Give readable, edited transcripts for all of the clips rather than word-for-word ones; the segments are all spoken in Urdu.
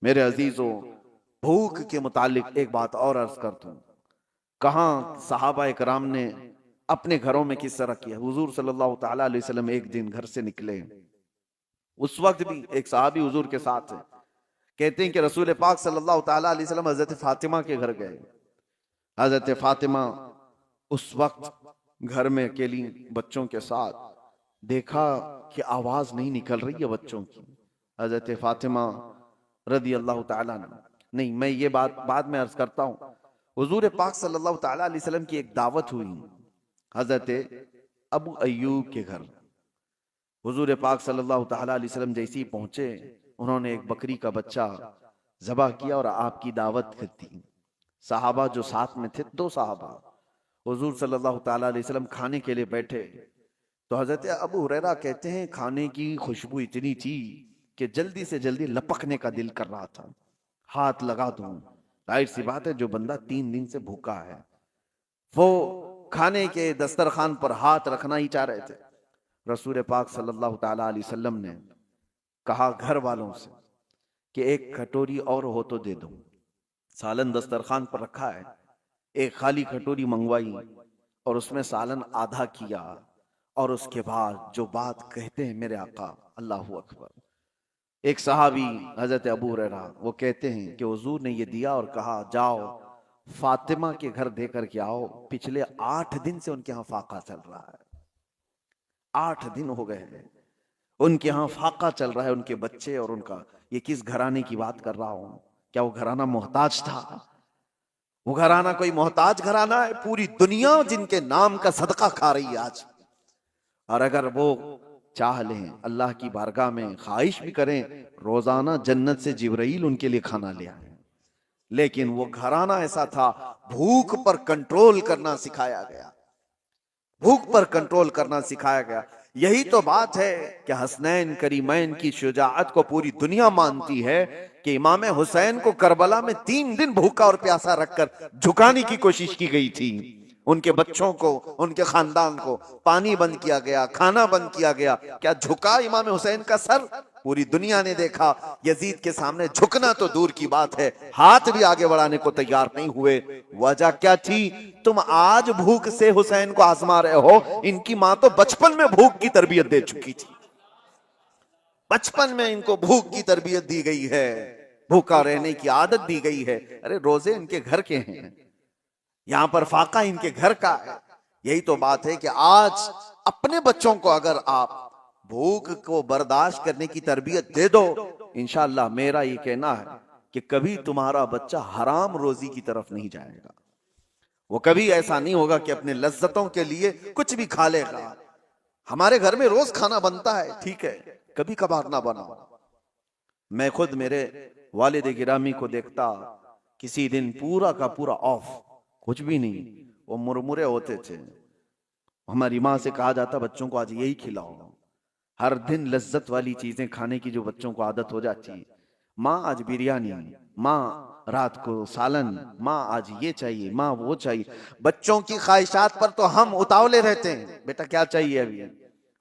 میرے عزیزوں، بھوک کے متعلق ایک بات اور عرض کر دوں، کہاں صحابہ کرام نے اپنے گھروں میں کس طرح کیا۔ حضور صلی اللہ تعالیٰ علیہ وسلم ایک دن گھر سے نکلے، اس وقت بھی ایک صحابی حضور کے ساتھ ہے، کہتے ہیں کہ رسول پاک صلی اللہ تعالیٰ علیہ وسلم حضرت فاطمہ کے گھر گئے۔ حضرت فاطمہ اس وقت گھر میں اکیلی بچوں کے ساتھ، دیکھا کہ آواز نہیں نکل رہی ہے بچوں کی۔ حضرت فاطمہ رضی اللہ تعالیٰ عنہ، نہیں میں یہ بات بعد میں عرض کرتا ہوں، حضور پاک صلی اللہ تعالیٰ علیہ وسلم کی ایک دعوت ہوئی حضرت ابو ایوب کے گھر۔ حضور پاک صلی اللہ تعالیٰ علیہ وسلم جیسی پہنچے، انہوں نے ایک بکری کا بچہ ذبح کیا اور آپ کی دعوت کر دی۔ صحابہ جو ساتھ میں تھے، دو صحابہ، حضور صلی اللہ تعالیٰ علیہ وسلم کھانے کے لیے بیٹھے تو حضرت ابو ہریرہ کہتے ہیں کھانے کی خوشبو اتنی تھی کہ جلدی سے جلدی لپکنے کا دل کر رہا تھا، ہاتھ لگا دوں۔ ظاہر سی بات ہے، جو بندہ 3 دن سے بھوکا ہے وہ کھانے کے دسترخوان پر ہاتھ رکھنا ہی چاہ رہے تھے۔ رسول پاک صلی اللہ تعالیٰ علیہ وسلم نے کہا گھر والوں سے کہ ایک کٹوری اور ہو تو دے دو۔ سالن دسترخوان پر رکھا ہے، ایک خالی کٹوری منگوائی اور اس میں سالن آدھا کیا، اور اس کے بعد جو بات کہتے ہیں میرے آقا، اللہ اکبر۔ ایک صحابی حضرت ابو ہریرہ وہ کہتے ہیں کہ حضور نے یہ دیا اور کہا جاؤ فاطمہ کے گھر دے کر کے آؤ، پچھلے 8 دن سے ان کے ہاں فاقہ چل رہا ہے۔ 8 دن ہو گئے ہیں ان کے ہاں فاقہ چل رہا ہے، ان کے بچے اور ان کا۔ یہ کس گھرانے کی بات کر رہا ہوں؟ کیا وہ گھرانہ محتاج تھا؟ وہ گھرانہ کوئی محتاج گھرانہ ہے؟ پوری دنیا جن کے نام کا صدقہ کھا رہی ہے آج، اور اگر وہ چاہ لیں اللہ کی بارگاہ میں خواہش بھی کریں روزانہ جنت سے جبرائیل ان کے لیے کھانا لے آئے، لیکن وہ گھرانہ ایسا تھا، بھوک پر کنٹرول کرنا سکھایا گیا، بھوک پر کنٹرول کرنا سکھایا گیا۔ یہی تو بات ہے کہ حسنین کریمین کی شجاعت کو پوری دنیا مانتی ہے کہ امام حسین کو کربلا میں 3 دن بھوکا اور پیاسا رکھ کر جھکانے کی کوشش کی گئی تھی۔ ان کے بچوں کو، ان کے خاندان کو پانی بند کیا گیا، کھانا بند کیا گیا۔ کیا جھکا امام حسین کا سر؟ پوری دنیا نے دیکھا۔ یزید کے سامنے جھکنا تو دور کی بات ہے، ہاتھ بھی آگے بڑھانے کو تیار نہیں ہوئے۔ وجہ کیا تھی؟ تم آج بھوک سے حسین کو آزما رہے ہو، ان کی ماں تو بچپن میں بھوک کی تربیت دے چکی تھی، بچپن میں ان کو بھوک کی تربیت دی گئی ہے، بھوکا رہنے کی عادت دی گئی ہے۔ ارے روزے ان کے گھر کے ہیں، یہاں پر فاقہ ان کے گھر کا ہے۔ یہی تو بات ہے کہ آج اپنے بچوں کو اگر آپ بھوک کو برداشت کرنے کی تربیت دے دو، انشاءاللہ میرا یہ کہنا ہے کہ کبھی تمہارا بچہ حرام روزی کی طرف نہیں جائے گا، وہ کبھی ایسا نہیں ہوگا کہ اپنے لذتوں کے لیے کچھ بھی کھا لے گا۔ ہمارے گھر میں روز کھانا بنتا ہے، ٹھیک ہے، کبھی کبھار نہ بناؤ۔ میں خود میرے والد گرامی کو دیکھتا، کسی دن پورا کا پورا آف، کچھ بھی نہیں، وہ مرمرے ہوتے تھے۔ ہماری ماں سے کہا جاتا بچوں کو آج یہی کھلاؤ۔ ہر دن لذت والی چیزیں کھانے کی جو بچوں کو عادت ہو جاتی ہے، ماں آج بریانی، ماں رات کو سالن، ماں آج یہ چاہیے، ماں وہ چاہیے۔ بچوں کی خواہشات پر تو ہم اتاولے رہتے ہیں، بیٹا کیا چاہیے ابھی؟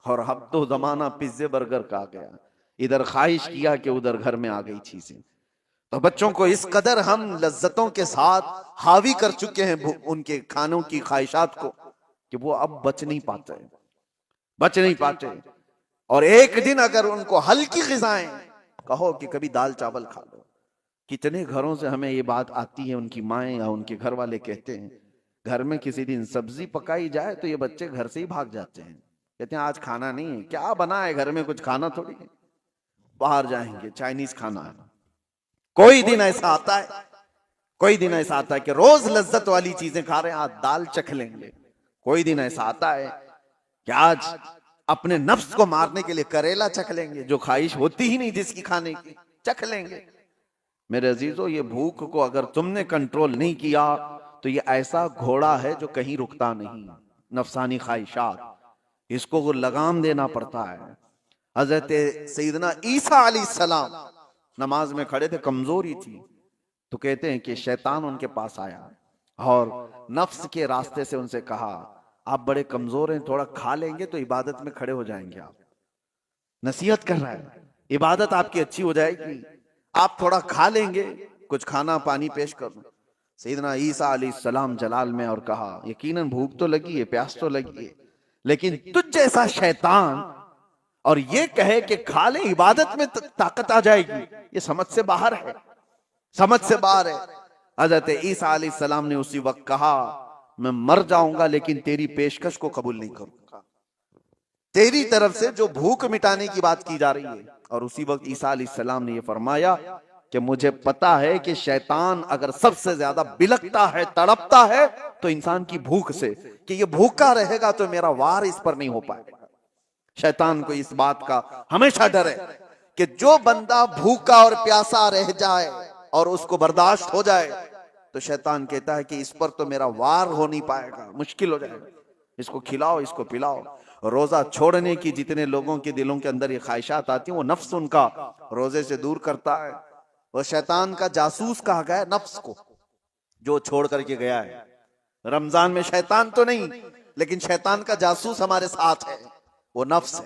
اور اب تو زمانہ پیزے برگر کا آ گیا، ادھر خواہش کیا کہ ادھر گھر میں آ گئی چیزیں۔ تو بچوں کو اس قدر ہم لذتوں کے ساتھ حاوی کر چکے ہیں ان کے کھانوں کی خواہشات کو کہ وہ اب بچ نہیں پاتے، بچ نہیں پاتے۔ اور ایک دن اگر ان کو ہلکی غذائیں کہو کہ کبھی دال چاول کھا لو، کتنے گھروں سے ہمیں یہ بات آتی ہے، ان کی مائیں یا ان کے گھر والے کہتے ہیں گھر میں کسی دن سبزی پکائی جائے تو یہ بچے گھر سے ہی بھاگ جاتے ہیں، کہتے ہیں آج کھانا نہیں ہے۔ کیا بنا ہے گھر میں؟ کچھ کھانا تھوڑی ہے، باہر جائیں گے چائنیز کھانا ہے۔ کوئی دن ایسا آتا ہے، کوئی دن ایسا آتا ہے کہ روز لذت والی چیزیں کھا رہے ہیں، آج دال چکھ لیں گے۔ کوئی دن ایسا آتا ہے کہ آج اپنے نفس کو مارنے کے لیے کریلا چکھ لیں گے، جو خواہش ہوتی ہی نہیں جس کی کھانے کی، چکھ لیں گے۔ میرے عزیزو، یہ بھوک کو اگر تم نے کنٹرول نہیں کیا تو یہ ایسا گھوڑا ہے جو کہیں رکتا نہیں، نفسانی خواہشات، اس کو لگام دینا پڑتا ہے۔ حضرت سیدنا عیسیٰ علیہ السلام نماز میں کھڑے تھے، کمزوری تھی، تو کہتے ہیں کہ شیطان ان کے پاس آیا اور نفس کے راستے سے ان سے کہا آپ بڑے کمزور ہیں، تھوڑا کھا لیں گے تو عبادت میں کھڑے ہو جائیں گے۔ آپ نصیحت کر رہا ہے، عبادت آپ کی اچھی ہو جائے گی، آپ تھوڑا کھا لیں گے، کچھ کھانا پانی پیش کر دوں۔ سیدنا عیسیٰ علیہ السلام جلال میں اور کہا یقیناً بھوک تو لگی ہے، پیاس تو لگی ہے، لیکن تجھ جیسا شیطان اور یہ کہے کہ کھا لیں عبادت میں طاقت آ جائے گی، یہ سمجھ سے باہر ہے، سمجھ سے باہر ہے۔ حضرت عیسیٰ علیہ السلام نے اسی وقت کہا میں مر جاؤں گا لیکن تیری پیشکش کو قبول نہیں کروں گا، تیری طرف سے جو بھوک مٹانے کی بات کی جا رہی ہے۔ اور اسی وقت عیسیٰ علیہ السلام نے یہ فرمایا کہ مجھے پتا ہے کہ شیطان اگر سب سے زیادہ بلکتا ہے، تڑپتا ہے تو انسان کی بھوک سے، کہ یہ بھوکا رہے گا تو میرا وار اس پر نہیں ہو پائے گا۔ شیطان کو اس بات کا ہمیشہ ڈر ہے کہ جو بندہ بھوکا اور پیاسا رہ جائے اور اس کو برداشت ہو جائے تو شیطان کہتا ہے کہ اس پر تو میرا وار ہو نہیں پائے گا، مشکل ہو جائے گا، اس کو کھلاؤ، اس کو پلاؤ۔ روزہ چھوڑنے کی جتنے لوگوں کے دلوں کے اندر یہ خواہشات آتی ہیں وہ نفس ان کا روزے سے دور کرتا ہے۔ وہ شیطان کا جاسوس کہا گیا ہے نفس کو، جو چھوڑ کر کے گیا ہے۔ رمضان میں شیطان تو نہیں لیکن شیطان کا جاسوس ہمارے ساتھ ہے، وہ نفس ہے۔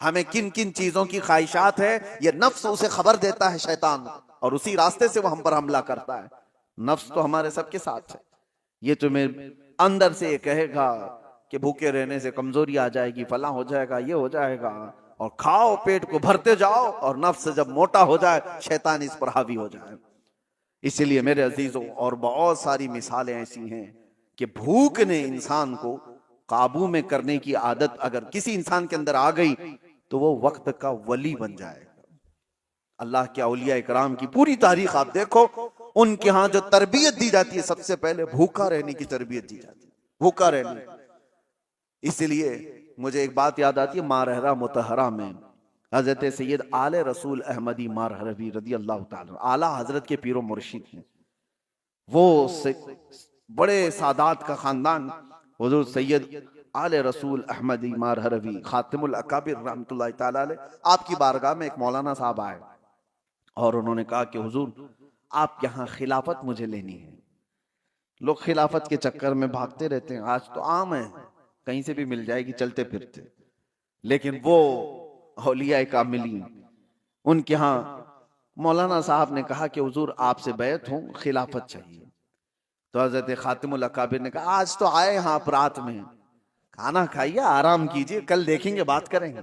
ہمیں کن کن چیزوں کی خواہشات ہے یہ نفس اسے خبر دیتا ہے شیطان، اور اسی راستے سے وہ ہم پر حملہ کرتا ہے۔ نفس تو ہمارے سب کے ساتھ ہے، یہ تمہیں اندر سے یہ کہے گا کہ بھوکے رہنے سے کمزوری آ جائے گی، فلاں ہو جائے گا، یہ ہو جائے گا، اور کھاؤ پیٹ کو بھرتے جاؤ، اور نفس جب موٹا ہو جائے شیطان اس پر حاوی ہو جائے۔ اسی لیے میرے عزیزوں اور بہت ساری مثالیں ایسی ہیں کہ بھوک نے انسان کو قابو میں کرنے کی عادت اگر کسی انسان کے اندر آ گئی تو وہ وقت کا ولی بن جائے۔ اللہ کے اولیاء اکرام کی پوری تاریخ آپ دیکھو، ان کے ہاں جو تربیت دی جاتی ہے سب سے پہلے بھوکا رہنے کی تربیت دی جاتی ہے، بھوکا رہنے۔ اس لیے مجھے ایک بات یاد آتی ہے، مارہرہ متحرہ میں حضرت سید آل رسول احمدی مارہروی رضی اللہ تعالیٰ اعلیٰ حضرت کے پیر و مرشد ہیں، وہ بڑے سادات کا خاندان، حضور سید آل رسول احمدی مارہروی خاتم الاکابر رحمت اللہ تعالیٰ علیہ، آپ کی بارگاہ میں ایک مولانا صاحب آئے اور انہوں نے کہا کہ حضور آپ یہاں خلافت مجھے لینی ہے۔ لوگ خلافت کے چکر میں بھاگتے رہتے ہیں، آج تو عام ہے کہیں سے بھی مل جائے گی چلتے پھرتے، لیکن وہ اولیاء کاملین ان کے ہاں مولانا صاحب نے کہا کہ حضور آپ سے بیعت ہوں، خلافت چاہیے۔ تو حضرت خاتم الاکابر نے کہا آج تو آئے ہاں آپ رات میں، کھانا کھائیے، آرام کیجئے، کل دیکھیں گے، بات کریں گے۔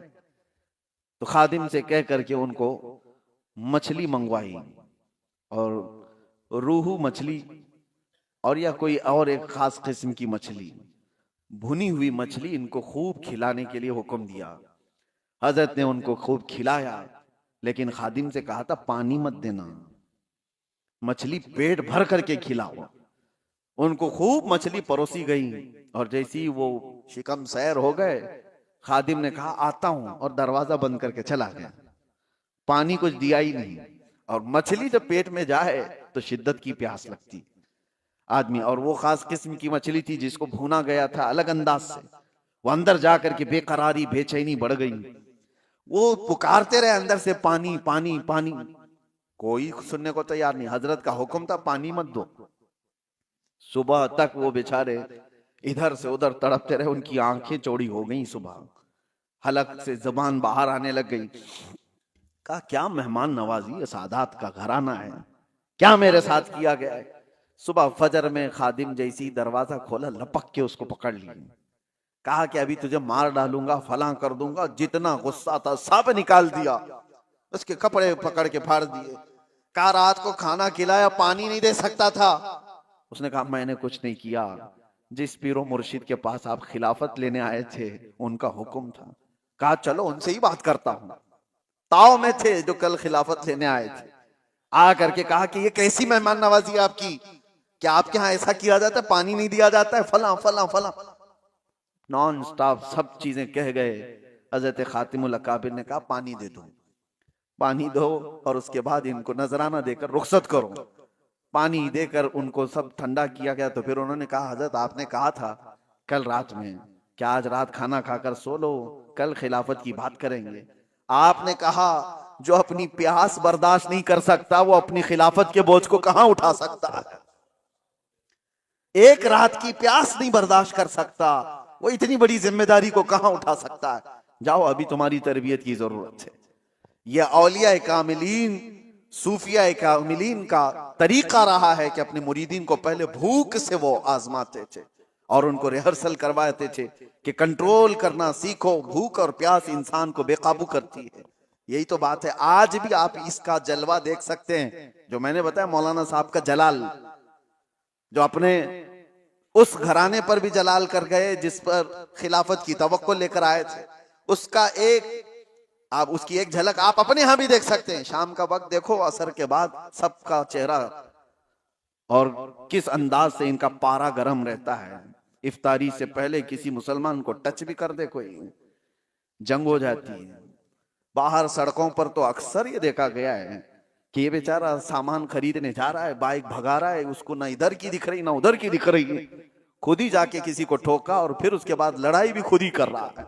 تو خادم سے کہہ کر کے ان کو مچھلی منگوائی، اور روہو مچھلی اور یا کوئی اور ایک خاص قسم کی مچھلی، بھنی ہوئی مچھلی ان کو خوب کھلانے کے لیے حکم دیا۔ حضرت نے ان کو خوب کھلایا، لیکن خادم سے کہا تھا پانی مت دینا، مچھلی پیٹ بھر کر کے کھلاؤ۔ ان کو خوب مچھلی پروسی گئی، اور جیسی وہ شکم سیر ہو گئے، خادم نے کہا آتا ہوں، اور دروازہ بند کر کے چلا گیا، پانی کچھ دیا ہی نہیں۔ اور مچھلی جب پیٹ میں جائے تو شدت کی پیاس لگتی آدمی، اور وہ خاص قسم کی مچھلی تھی جس کو بھونا گیا تھا الگ انداز سے، وہ اندر جا کر کے بے قراری بے چینی بڑھ گئی، وہ پکارتے رہے اندر سے پانی پانی پانی، کوئی سننے کو تیار نہیں۔ حضرت کا حکم تھا پانی مت دو۔ صبح تک وہ بیچارے ادھر سے ادھر تڑپتے رہے، ان کی آنکھیں چوڑی ہو گئیں، صبح حلق سے زبان باہر آنے لگ گئی۔ کہا کیا مہمان نوازی، سادات کا گھرانہ ہے، کیا میرے ساتھ کیا گیا ہے۔ صبح فجر میں خادم جیسی دروازہ کھولا، لپک کے اس کو پکڑ لی، کہا کہ ابھی تجھے مار ڈالوں گا، فلاں کر دوں گا، جتنا غصہ تھا سب نکال دیا، اس کے کپڑے پکڑ کے پھاڑ دیے۔ کہا رات کو کھانا کھلایا، پانی نہیں دے سکتا تھا۔ اس نے کہا میں نے کچھ نہیں کیا، جس پیر و مرشد کے پاس آپ خلافت لینے آئے تھے ان کا حکم تھا۔ کہا چلو ان سے ہی بات کرتا ہوں، تاؤ میں تھے جو کل خلافت لینے آئے تھے، آ کر کے کہا کہ یہ کیسی مہمان نوازی ہے آپ کی، کیا آپ کے ہاں ایسا کیا جاتا ہے، پانی نہیں دیا جاتا ہے، فلاں فلاں فلاں، نان سٹاپ سب چیزیں کہہ گئے۔ حضرت خاتم الاکابر نے کہا پانی دے دو، پانی دو، اور اس کے بعد ان کو نذرانہ دے کر رخصت کرو۔ پانی دے کر ان کو سب ٹھنڈا کیا گیا۔ تو پھر انہوں نے کہا حضرت آپ نے کہا تھا کل رات میں کہ آج رات کھانا کھا کر سو لو، کل خلافت کی بات کریں گے۔ آپ نے کہا جو اپنی پیاس برداشت نہیں کر سکتا وہ اپنی خلافت کے بوجھ کو کہاں اٹھا سکتا ہے، ایک رات کی پیاس نہیں برداشت کر سکتا، وہ اتنی بڑی ذمہ داری کو کہاں اٹھا سکتا ہے۔ جاؤ ابھی تمہاری تربیت کی ضرورت ہے۔ یہ اولیاء کاملین صوفیاء کاملین کا طریقہ رہا ہے کہ اپنے مریدین کو پہلے بھوک سے وہ آزماتے تھے اور ان کو ریہرسل کرواتے تھے کہ کنٹرول کرنا سیکھو، بھوک اور پیاس انسان کو بے قابو کرتی ہے۔ یہی تو بات ہے، آج بھی آپ اس کا جلوہ دیکھ سکتے ہیں جو میں نے بتایا مولانا صاحب کا جلال، جو اپنے اس گھرانے پر بھی جلال کر گئے جس پر خلافت کی توقع لے کر آئے تھے، اس کا اس کی ایک جھلک آپ اپنے ہاں بھی دیکھ سکتے ہیں۔ شام کا وقت دیکھو، عصر کے بعد سب کا چہرہ اور کس انداز سے ان کا پارا گرم رہتا ہے۔ افطاری سے پہلے کسی مسلمان کو ٹچ بھی کر دے کوئی، جنگ ہو جاتی ہے۔ باہر سڑکوں پر تو اکثر یہ دیکھا گیا ہے کہ یہ بیچارہ سامان خریدنے جا رہا ہے، بائک بھگا رہا ہے، اس کو نہ ادھر کی دکھ رہی نہ ادھر کی دکھ رہی ہے، خود ہی جا کے کسی کو ٹھوکا اور پھر اس کے بعد لڑائی بھی خود ہی کر رہا ہے،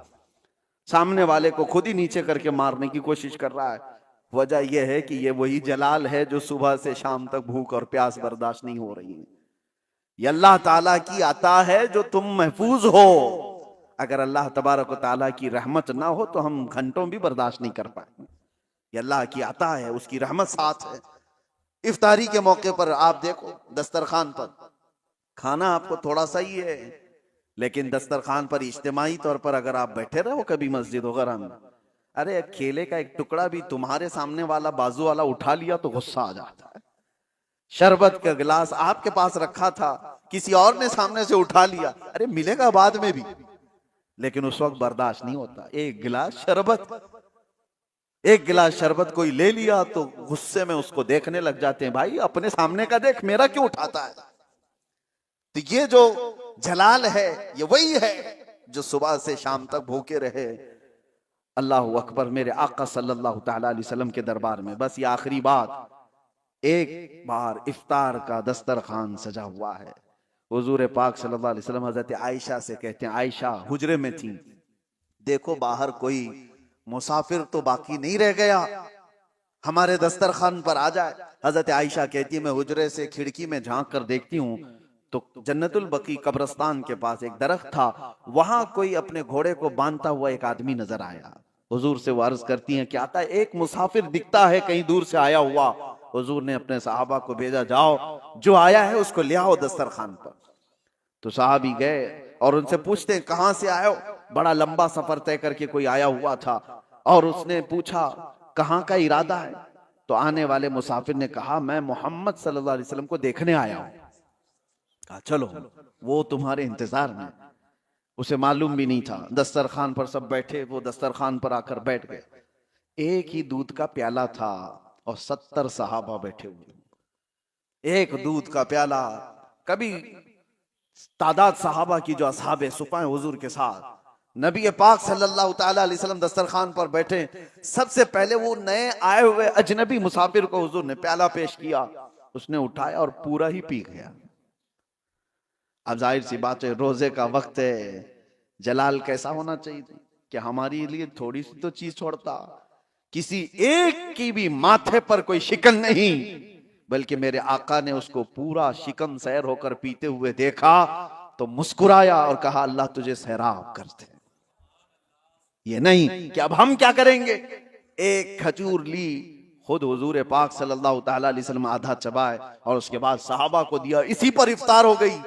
سامنے والے کو خود ہی نیچے کر کے مارنے کی کوشش کر رہا ہے۔ وجہ یہ ہے کہ یہ وہی جلال ہے جو صبح سے شام تک بھوک اور پیاس برداشت نہیں ہو رہی ہے۔ یہ اللہ تعالیٰ کی عطا ہے جو تم محفوظ ہو۔ اگر اللہ تبارک و تعالیٰ کی رحمت نہ ہو تو ہم گھنٹوں بھی برداشت نہیں کر پائیں۔ یہ اللہ کی عطا ہے، اس کی رحمت ساتھ ہے۔ افطاری کے موقع پر آپ دیکھو دسترخوان پر کھانا آپ کو تھوڑا سا ہی ہے، لیکن دسترخوان پر اجتماعی طور پر اگر آپ بیٹھے رہو کبھی مسجد وغیرہ میں، ارے کیلے کا ایک ٹکڑا بھی تمہارے سامنے والا بازو والا اٹھا لیا تو غصہ آ جاتا ہے۔ شربت کا گلاس آپ کے پاس رکھا تھا، کسی اور نے سامنے سے اٹھا لیا، ارے ملے گا بعد میں بھی، لیکن اس وقت برداشت نہیں ہوتا۔ ایک گلاس شربت کوئی لے لیا تو غصے میں اس کو دیکھنے لگ جاتے ہیں، بھائی اپنے سامنے کا دیکھ، میرا کیوں اٹھاتا ہے؟ تو یہ جو جلال ہے یہ وہی ہے جو صبح سے شام تک بھوکے رہے۔ اللہ اکبر، میرے آقا صلی اللہ تعالی علیہ وسلم کے دربار میں بس یہ آخری بات، ایک بار افطار کا دسترخوان سجا ہوا ہے۔ حضور پاک صلی اللہ علیہ وسلم حضرت عائشہ سے کہتے ہیں، عائشہ حجرے میں تھیں، دیکھو باہر کوئی مسافر تو باقی نہیں رہ گیا، ہمارے دسترخوان پر آ جائے۔ حضرت عائشہ کہتی ہے میں حجرے سے کھڑکی میں جھانک کر دیکھتی ہوں تو جنت البقیع قبرستان کے پاس ایک درخت تھا، وہاں کوئی اپنے گھوڑے کو باندھتا ہوا ایک آدمی نظر آیا۔ حضور سے وہ عرض کرتی ہیں کہ آقا ایک مسافر دکھتا ہے کہیں دور سے آیا ہوا۔ حضور نے اپنے صحابہ کو بھیجا، جاؤ جو آیا ہے اس کو لے آؤ دسترخوان پر۔ تو صحابی گئے اور ان سے پوچھتے ہیں کہاں سے آئے ہو؟ بڑا لمبا سفر طے کر کے کوئی آیا ہوا تھا، اور اس نے پوچھا کہاں کا ارادہ ہے؟ تو آنے والے مسافر نے کہا میں محمد صلی اللہ علیہ وسلم کو دیکھنے آیا ہوں۔ کہا چلو وہ تمہارے انتظار میں۔ اسے معلوم بھی نہیں تھا، دسترخوان پر سب بیٹھے، وہ دسترخوان پر آ کر بیٹھ گئے۔ ایک ہی دودھ کا پیالہ تھا اور 70 صحابہ بیٹھے ہوئے، ایک دودھ کا پیالہ۔ کبھی تعداد صحابہ کی جو اصحاب صفہ ہیں حضور کے ساتھ، نبی پاک صلی اللہ تعالی علیہ وسلم دسترخوان پر بیٹھے، سب سے پہلے وہ نئے آئے ہوئے اجنبی مسافر کو حضور نے پیالہ پیش کیا، اس نے اٹھایا اور پورا ہی پی گیا۔ اب ظاہر سی بات ہے روزے کا وقت ہے، جلال کیسا ہونا چاہیے کہ ہماری لیے تھوڑی سی تو چیز چھوڑتا، کسی ایک کی بھی ماتھے پر کوئی شکن نہیں، بلکہ میرے آقا نے اس کو پورا شکم سیر ہو کر پیتے ہوئے دیکھا تو مسکرایا اور کہا اللہ تجھے سیراب کر دے۔ یہ نہیں کہ اب ہم کیا کریں گے، ایک کھجور لی، خود حضور پاک صلی اللہ تعالی علیہ وسلم آدھا چبائے اور اس کے بعد صحابہ کو دیا، اسی پر افطار ہو گئی۔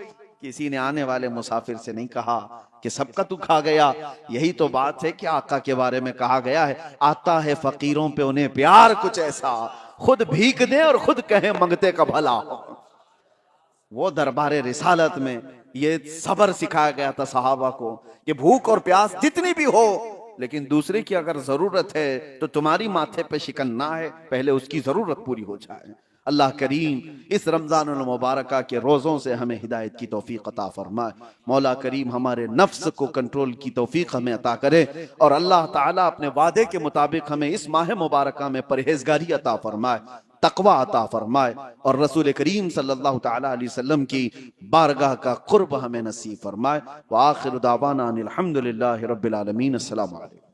کسی نے آنے والے مسافر سے نہیں کہا کہ سب کا تو کھا گیا۔ یہی تو بات ہے کہ آقا کے بارے میں کہا گیا ہے آتا ہے فقیروں پہ انہیں پیار کچھ ایسا، خود بھیک دیں اور خود کہیں منگتے کا بھلا ہو۔ وہ دربار رسالت میں یہ صبر سکھایا گیا تھا صحابہ کو کہ بھوک اور پیاس جتنی بھی ہو، لیکن دوسرے کی اگر ضرورت ہے تو تمہاری ماتھے پہ شکن نہ ہے، پہلے اس کی ضرورت پوری ہو جائے۔ اللہ کریم اس رمضان المبارکہ کے روزوں سے ہمیں ہدایت کی توفیق عطا فرمائے۔ مولا کریم ہمارے نفس کو کنٹرول کی توفیق ہمیں عطا کرے، اور اللہ تعالیٰ اپنے وعدے کے مطابق ہمیں اس ماہ مبارکہ میں پرہیزگاری عطا فرمائے، تقوی عطا فرمائے، اور رسول کریم صلی اللہ تعالیٰ علیہ وسلم کی بارگاہ کا قرب ہمیں نصیب فرمائے۔ وآخر دعوانا ان الحمدللہ رب العالمین۔ السلام علیکم۔